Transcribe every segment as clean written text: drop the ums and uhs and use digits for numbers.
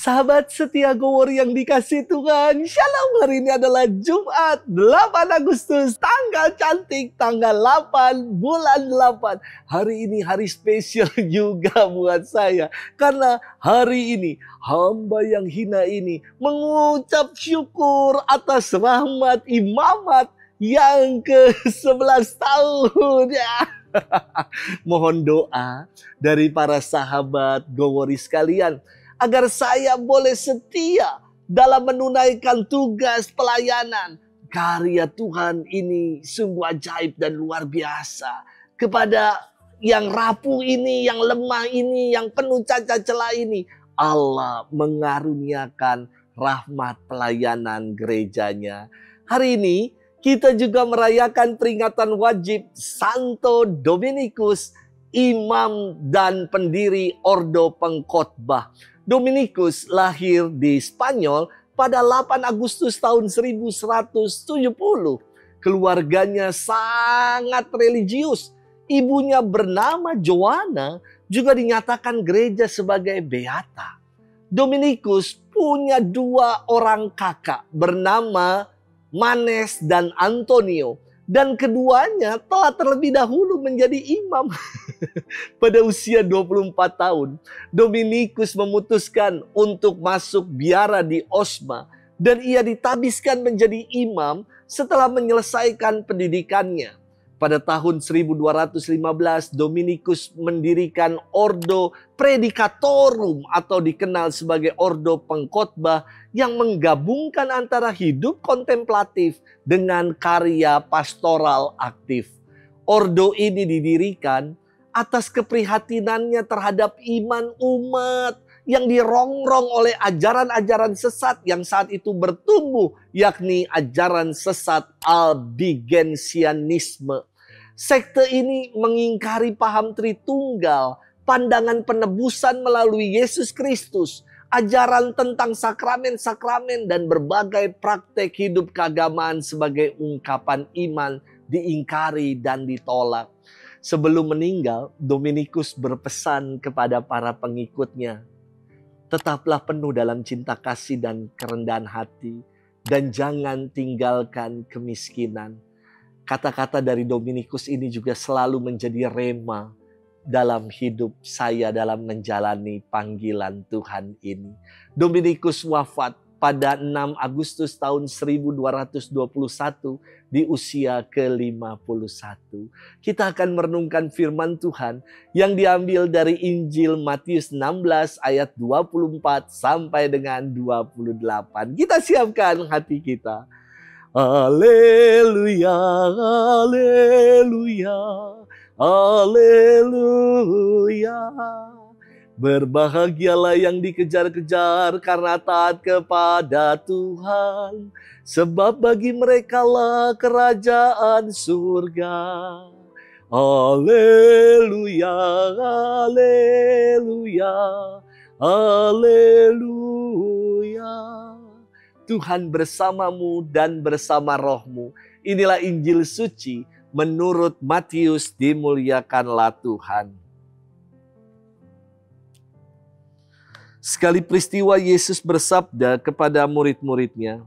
Sahabat setia Go Warrior yang dikasih Tuhan, Shalom. Hari ini adalah Jumat 8 Agustus, tanggal cantik, tanggal 8, bulan 8. Hari ini hari spesial juga buat saya. Karena hari ini hamba yang hina ini mengucap syukur atas rahmat imamat yang ke-11 tahun. Ya. Mohon doa dari para sahabat Go Warrior sekalian, agar saya boleh setia dalam menunaikan tugas pelayanan. Karya Tuhan ini sungguh ajaib dan luar biasa. Kepada yang rapuh ini, yang lemah ini, yang penuh cacat celah ini, Allah mengaruniakan rahmat pelayanan gerejanya. Hari ini kita juga merayakan peringatan wajib Santo Dominikus, imam dan pendiri Ordo Pengkhotbah. Dominikus lahir di Spanyol pada 8 Agustus tahun 1170. Keluarganya sangat religius. Ibunya bernama Joanna, juga dinyatakan gereja sebagai beata. Dominikus punya 2 orang kakak bernama Manes dan Antonio. Dan keduanya telah terlebih dahulu menjadi imam. Pada usia 24 tahun, Dominikus memutuskan untuk masuk biara di Osma. Dan ia ditabiskan menjadi imam setelah menyelesaikan pendidikannya. Pada tahun 1215, Dominikus mendirikan Ordo Predicatorum atau dikenal sebagai Ordo Pengkhotbah yang menggabungkan antara hidup kontemplatif dengan karya pastoral aktif. Ordo ini didirikan atas keprihatinannya terhadap iman umat yang dirongrong oleh ajaran-ajaran sesat yang saat itu bertumbuh, yakni ajaran sesat Albigensianisme. Sekte ini mengingkari paham Tritunggal, pandangan penebusan melalui Yesus Kristus, ajaran tentang sakramen-sakramen dan berbagai praktek hidup keagamaan sebagai ungkapan iman diingkari dan ditolak. Sebelum meninggal, Dominikus berpesan kepada para pengikutnya, tetaplah penuh dalam cinta kasih dan kerendahan hati, dan jangan tinggalkan kemiskinan. Kata-kata dari Dominikus ini juga selalu menjadi rema dalam hidup saya dalam menjalani panggilan Tuhan ini. Dominikus wafat pada 6 Agustus tahun 1221 di usia ke-51. Kita akan merenungkan firman Tuhan yang diambil dari Injil Matius 16 ayat 24 sampai dengan 28. Kita siapkan hati kita. Haleluya, haleluya, haleluya. Berbahagialah yang dikejar-kejar karena taat kepada Tuhan, sebab bagi merekalah kerajaan surga. Haleluya, haleluya, haleluya. Tuhan bersamamu dan bersama rohmu. Inilah Injil suci menurut Matius, dimuliakanlah Tuhan. Sekali peristiwa Yesus bersabda kepada murid-muridnya,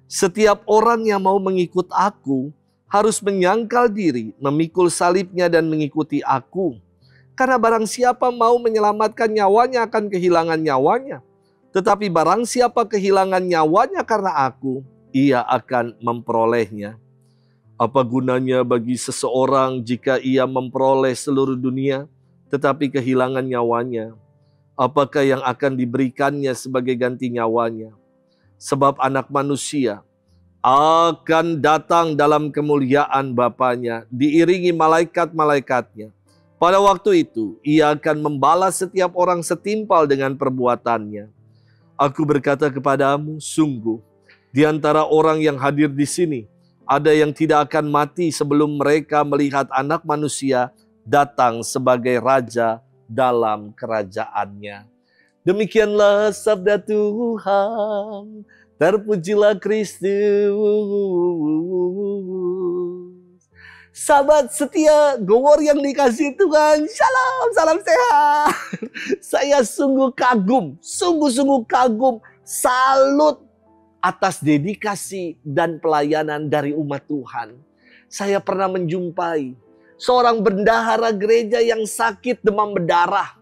setiap orang yang mau mengikut aku harus menyangkal diri, memikul salibnya dan mengikuti aku. Karena barang siapa mau menyelamatkan nyawanya akan kehilangan nyawanya. Tetapi barang siapa kehilangan nyawanya karena aku, ia akan memperolehnya. Apa gunanya bagi seseorang jika ia memperoleh seluruh dunia, tetapi kehilangan nyawanya? Apakah yang akan diberikannya sebagai ganti nyawanya? Sebab anak manusia akan datang dalam kemuliaan Bapanya, diiringi malaikat-malaikatnya. Pada waktu itu, ia akan membalas setiap orang setimpal dengan perbuatannya. Aku berkata kepadamu, sungguh, di antara orang yang hadir di sini, ada yang tidak akan mati sebelum mereka melihat Anak Manusia datang sebagai Raja dalam kerajaannya. Demikianlah sabda Tuhan. Terpujilah Kristus. Sahabat setia, Gowor yang dikasih Tuhan, shalom, salam sehat. Saya sungguh kagum, sungguh-sungguh kagum, salut atas dedikasi dan pelayanan dari umat Tuhan. Saya pernah menjumpai seorang bendahara gereja yang sakit demam berdarah.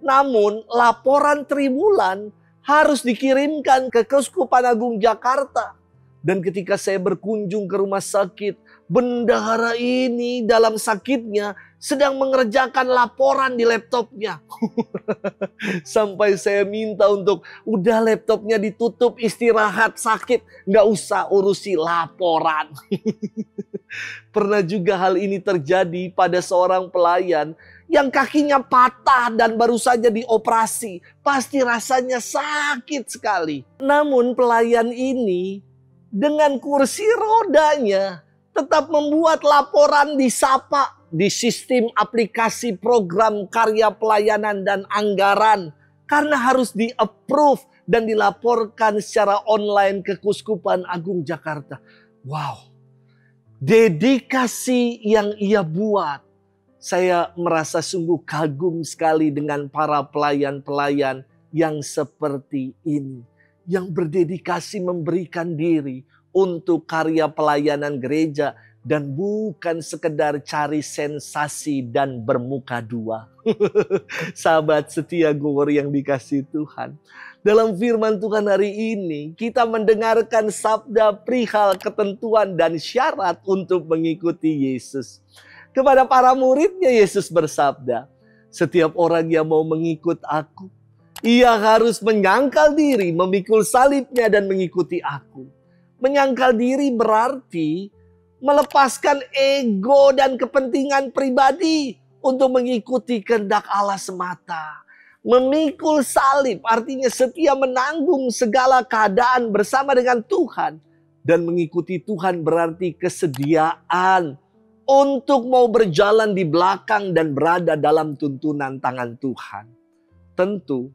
Namun laporan triwulan harus dikirimkan ke Keuskupan Agung Jakarta. Dan ketika saya berkunjung ke rumah sakit, bendahara ini dalam sakitnya sedang mengerjakan laporan di laptopnya. Sampai saya minta untuk udah laptopnya ditutup, istirahat, sakit. Nggak usah urusi laporan. Pernah juga hal ini terjadi pada seorang pelayan yang kakinya patah dan baru saja dioperasi. Pasti rasanya sakit sekali. Namun pelayan ini dengan kursi rodanya tetap membuat laporan di SAPA, di sistem aplikasi program karya pelayanan dan anggaran. Karena harus di-approve dan dilaporkan secara online ke Keuskupan Agung Jakarta. Wow, dedikasi yang ia buat. Saya merasa sungguh kagum sekali dengan para pelayan-pelayan yang seperti ini. Yang berdedikasi memberikan diri untuk karya pelayanan gereja dan bukan sekedar cari sensasi dan bermuka dua. Sahabat setia Gowor yang dikasihi Tuhan. Dalam firman Tuhan hari ini kita mendengarkan sabda perihal ketentuan dan syarat untuk mengikuti Yesus. Kepada para muridnya Yesus bersabda, setiap orang yang mau mengikut aku, ia harus menyangkal diri, memikul salibnya dan mengikuti aku. Menyangkal diri berarti melepaskan ego dan kepentingan pribadi untuk mengikuti kehendak Allah semata. Memikul salib artinya setia menanggung segala keadaan bersama dengan Tuhan. Dan mengikuti Tuhan berarti kesediaan untuk mau berjalan di belakang dan berada dalam tuntunan tangan Tuhan. Tentu,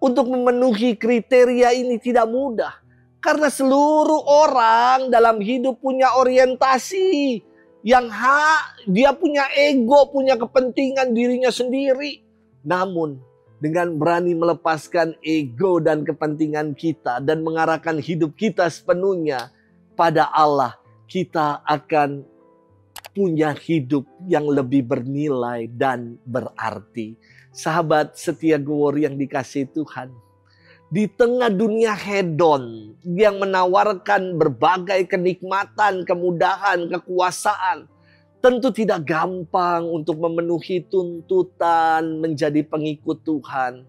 untuk memenuhi kriteria ini tidak mudah. Karena seluruh orang dalam hidup punya orientasi. Dia punya ego, punya kepentingan dirinya sendiri. Namun, dengan berani melepaskan ego dan kepentingan kita dan mengarahkan hidup kita sepenuhnya pada Allah, kita akan punya hidup yang lebih bernilai dan berarti. Sahabat setia Gowor yang dikasihi Tuhan. Di tengah dunia hedon yang menawarkan berbagai kenikmatan, kemudahan, kekuasaan. Tentu tidak gampang untuk memenuhi tuntutan menjadi pengikut Tuhan.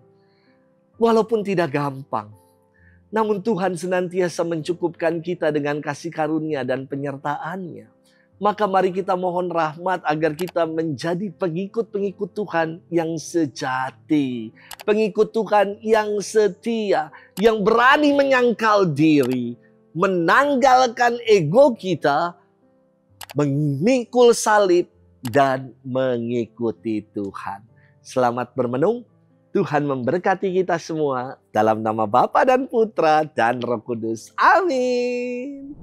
Walaupun tidak gampang. Namun Tuhan senantiasa mencukupkan kita dengan kasih karunia dan penyertaan-Nya. Maka mari kita mohon rahmat agar kita menjadi pengikut-pengikut Tuhan yang sejati. Pengikut Tuhan yang setia. Yang berani menyangkal diri. Menanggalkan ego kita. Memikul salib dan mengikuti Tuhan. Selamat bermenung. Tuhan memberkati kita semua. Dalam nama Bapa dan Putra dan Roh Kudus. Amin.